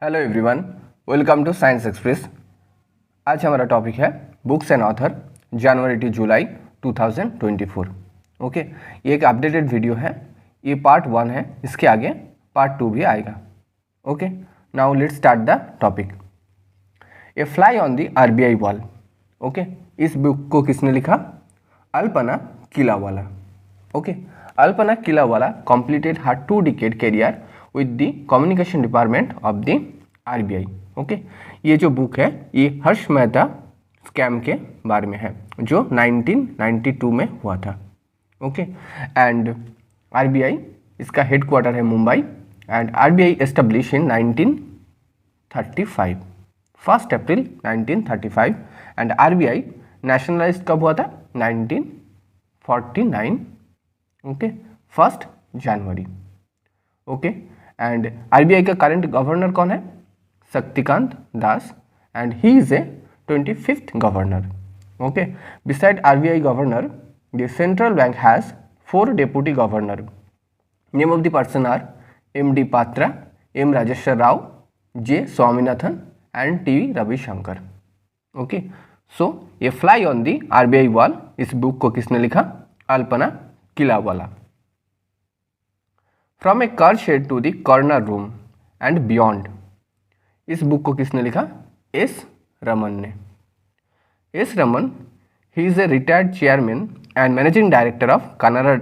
Hello everyone, welcome to science express. आज हमारा topic है books and author January to July 2024। Okay, ये एक अपडेटेड वीडियो है। ये पार्ट 1 है, इसके आगे पार्ट 2 भी आएगा। Okay, now let's start the topic. A fly on the RBI wall. Okay, इस बुक को किसने लिखा? Alpana Kilawala. Okay, Alpana Kilawala completed her 2-decade career with the communication department of the RBI। Okay, ये जो बुक है ये हर्ष मेहता स्कैम के बारे में है जो 1992 में हुआ था। ओके, एंड RBI इसका हेडक्वार्टर है Mumbai and RBI establish in 1935, 1 April 1935 and RBI nationalise कब हुआ था? 1949। Okay, 1 January. Okay, and RBI का करंट गवर्नर कौन है? Shaktikanta Das and he is a 25th governor. Okay, beside RBI governor the central bank has 4 deputy governor. Name of the person are MD Patra, M Rajeshwar Rao, J Swaminathan and TV Ravishankar. Okay, so ये fly on the RBI wall, इस book को किसने लिखा? Alpana Kilawala. From a car shed to the corner room and beyond, इस book को किसने लिखा? S Raman ने। S Raman, he is a retired chairman and managing director of Canara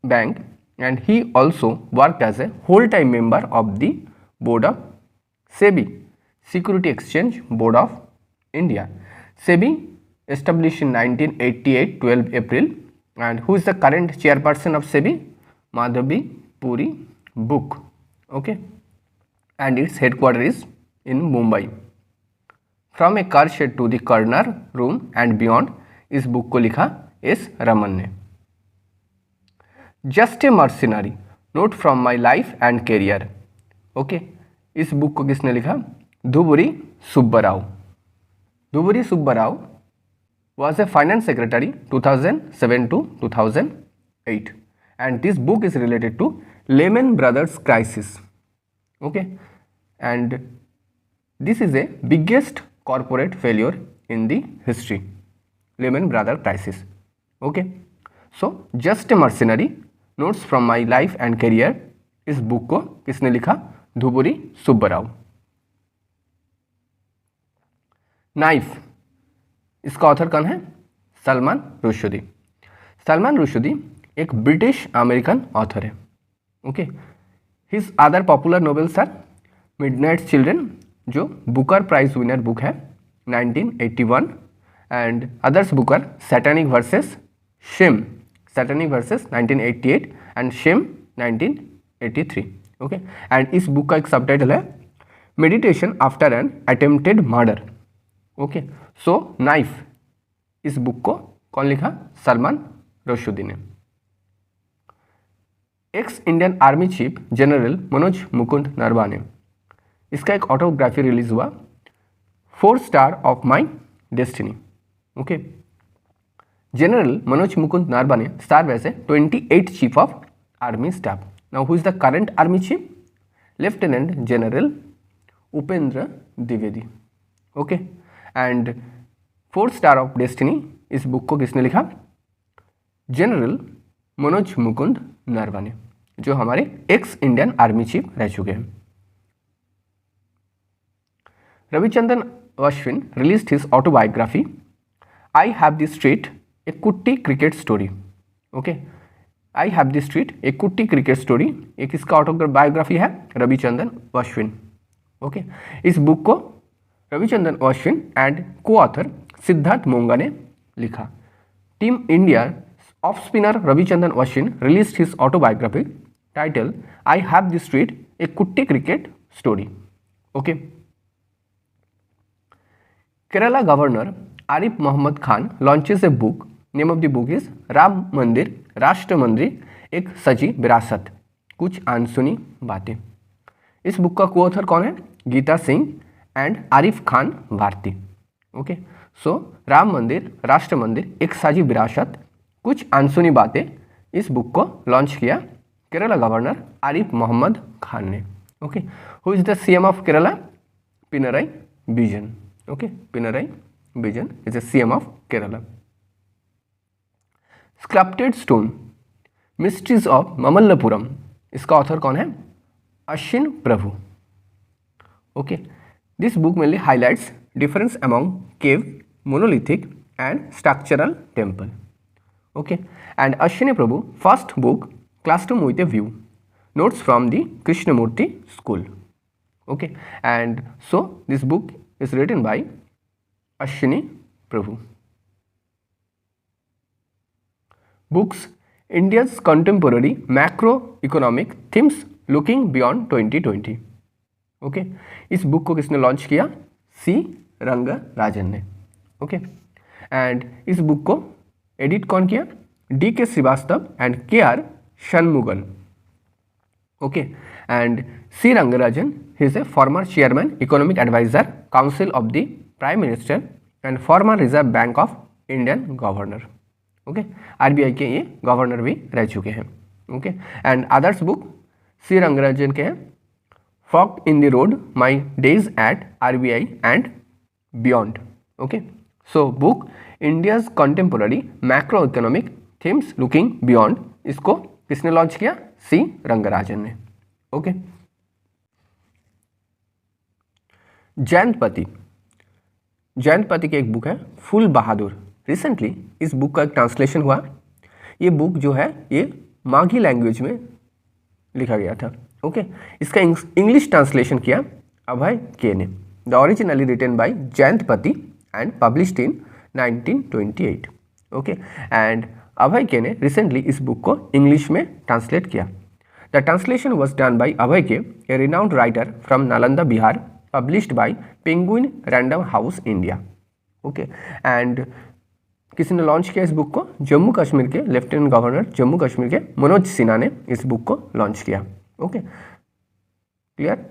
Bank and he also work as a whole time member of the board of SEBI, security exchange board of India. SEBI established in 1988, 12 April, and who is the current chairperson of SEBI? Madhavi Puri Book. Okay, and its headquarters is in Mumbai. From a car shed to the corner room and beyond, इस book को लिखा S Raman ने। Just a mercenary note from my life and career. Okay, इस book को किसने लिखा? Duvvuri Subbarao. Dhubri Subbarao was a finance secretary 2007 to 2008 and this book is related to Lehman Brothers crisis. Okay, and this is a biggest corporate failure in the history, Lehman Brothers crisis. Okay, so just a mercenary notes from my life and career, इस book को किसने लिखा? Duvvuri Subbarao. Knife, इसका author कौन है? सलमान रुश्दी। सलमान रुश्दी एक British American author है। Okay, his other popular novels are Midnight Children, जो बुकर प्राइज विनर बुक है 1981, and others book are Satanic Verses Shame, Satanic Verses 1988 and Shame 1983। Okay, and इस बुक का एक सबटाइटल है meditation after an attempted murder. Okay, so Knife, इस book को कौन लिखा? सलमान रुश्दी ने। Ex Indian army chief general Manoj Mukund Naravane, इसका एक ऑटोग्राफी रिलीज हुआ 4 star of my destiny. Okay, general Manoj Mukund Naravane serve as a 28th chief of army staff. Now who is the current army chief? Lieutenant general Upendra Dwivedi. Okay, and 4 star of destiny, इस book को किसने लिखा? General Manoj Mukund Naravane, जो हमारे x Indian army chief रह चुके हैं। Ravichandran Ashwin released his autobiography I have the street a Kutty cricket story. Okay, I have the street a Kutty cricket story, एक इसका ऑटोबायोग्राफी है रविचंद्रन अश्विन। ओके, इस बुक को Ravichandran Ashwin and co author Siddharth Monga ने लिखा। Team India off spinner Ravichandran Ashwin released his autobiography title I have the street a Kutty cricket story. Okay, Kerala governor Arif Mohammad Khan launches a book. Name of the book is Ram मंदिर राष्ट्र मंदिर, एक सजी विरासत, कुछ अनसुनी बातें। इस बुक का को ऑथर कौन है? गीता सिंह एंड आरिफ खान भारती। ओके, सो राम मंदिर राष्ट्र मंदिर, एक साझी विरासत, कुछ अनसुनी बातें, इस बुक को लॉन्च किया केरला गवर्नर आरिफ मोहम्मद खान ने। Okay, who is the CM of Kerala? Pinarayi Vijayan. Okay, Pinarayi Vijayan is a CM of Kerala. Sculpted stone mysteries of Mamallapuram, इसका ऑथर कौन है? Ashwin Prabhu. Okay, this book mainly highlights difference among cave, monolithic and structural temple. Okay, and Ashwini Prabhu first book classroom with a view, notes from the Krishnamurti school. Okay, and so this book is written by Ashwini Prabhu. Books India's contemporary macroeconomic themes looking beyond 2020. Okay, इस book को किसने launch किया? C Rangarajan ने. Okay, and इस book को edit कौन किया? DK Srivastava and KR Shanmugam. Okay, and C. Rangarajan, he is a former chairman, economic advisor, council of the prime minister and former reserve bank of Indian governor. Okay, RBI के ये governor भी रह चुके हैं. Okay, and others book C. Rangarajan के Forked in the Road, My Days at RBI and Beyond. Okay, so book India's contemporary macroeconomic themes looking beyond, इसको किसने launch किया? सी रंगराजन ने. ओके, जयंतपति. जयंतपति की एक बुक है फूल बहादुर. रिसेंटली इस बुक का एक ट्रांसलेशन हुआ. ये बुक जो है ये माघी लैंग्वेज में लिखा गया था. ओके, इसका इंग्लिश ट्रांसलेशन किया अभय के ने. The originally written by Jayantpati and published in 1928. Okay, and Abhay के ने रिसेंटली इस बुक को इंग्लिश में ट्रांसलेट किया. The translation was done by Abhay K, a renowned writer from Nalanda Bihar, published by Penguin Random House India. Okay, and किसने launch किया इस book को? जम्मू कश्मीर के लेफ्टिनेंट गवर्नर जम्मू कश्मीर के मनोज सिन्हा ने इस बुक को लॉन्च किया. Okay, clear.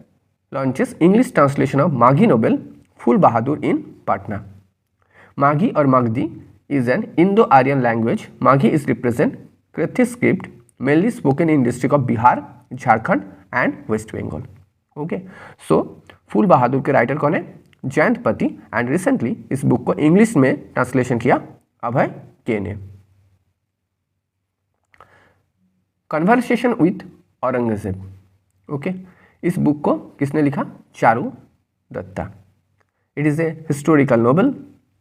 Launches English translation of Magahi novel Phool Bahadur in Patna. Magahi और Magadhi is an Indo-Aryan language. Maghi is represent Krithi script mainly spoken in district of Bihar, Jharkhand and West Bengal. Okay, so फूल बहादुर के writer कौन है? Jayantpati. And recently इस book को English में translation किया अभय के ने. Conversation with Aurangzeb. ओके, इस बुक को किसने लिखा? Charu Datta. It is a historical novel.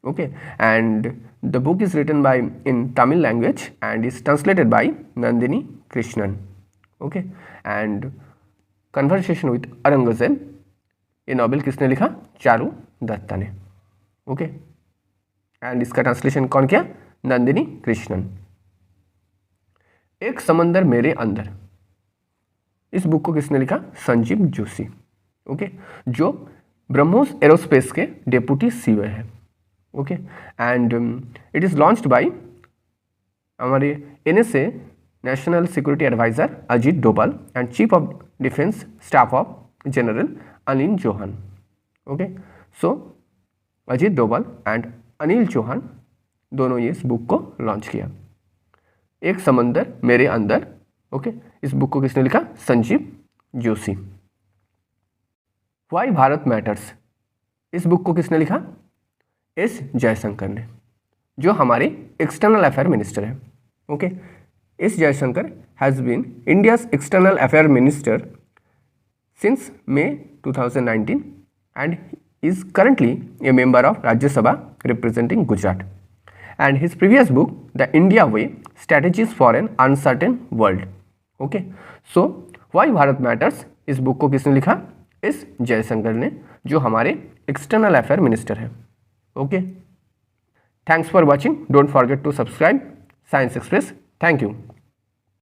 Okay, and the book is written by in Tamil language and is translated by Nandini Krishnan. Okay, and Conversation with Aurangzeb, ये novel किसने लिखा? चारू दत्ता ने. Okay, and इसका translation कौन किया? नंदिनी कृष्णन. एक समंदर मेरे अंदर, इस बुक को किसने लिखा? संजीव जोशी. ओके, जो ब्रह्मोस एरोस्पेस के डेप्यूटी CEO है. Okay, and it is launched by हमारे NSA national security adviser Ajit Doval and chief of defence staff of general Anil Chauhan. Okay, so Ajit Doval and Anil Chauhan दोनों ये इस बुक को लॉन्च किया. एक समंदर मेरे अंदर. ओके, इस बुक को किसने लिखा? संजीव जोशी. व्हाई भारत मैटर्स, इस बुक को किसने लिखा? S. जयशंकर ने, जो हमारे एक्सटर्नल अफेयर मिनिस्टर है. Okay, S. Jaishankar has been India's external affair minister since May 2019 and is currently a member of Rajya Sabha representing Gujarat. And his previous book, The India Way: Strategies for an Uncertain World. Okay, so Why Bharat Matters, इस book को किसने लिखा? S. Jaishankar ने, जो हमारे external affair minister है. Okay, thanks for watching. Don't forget to subscribe Science Express. Thank you.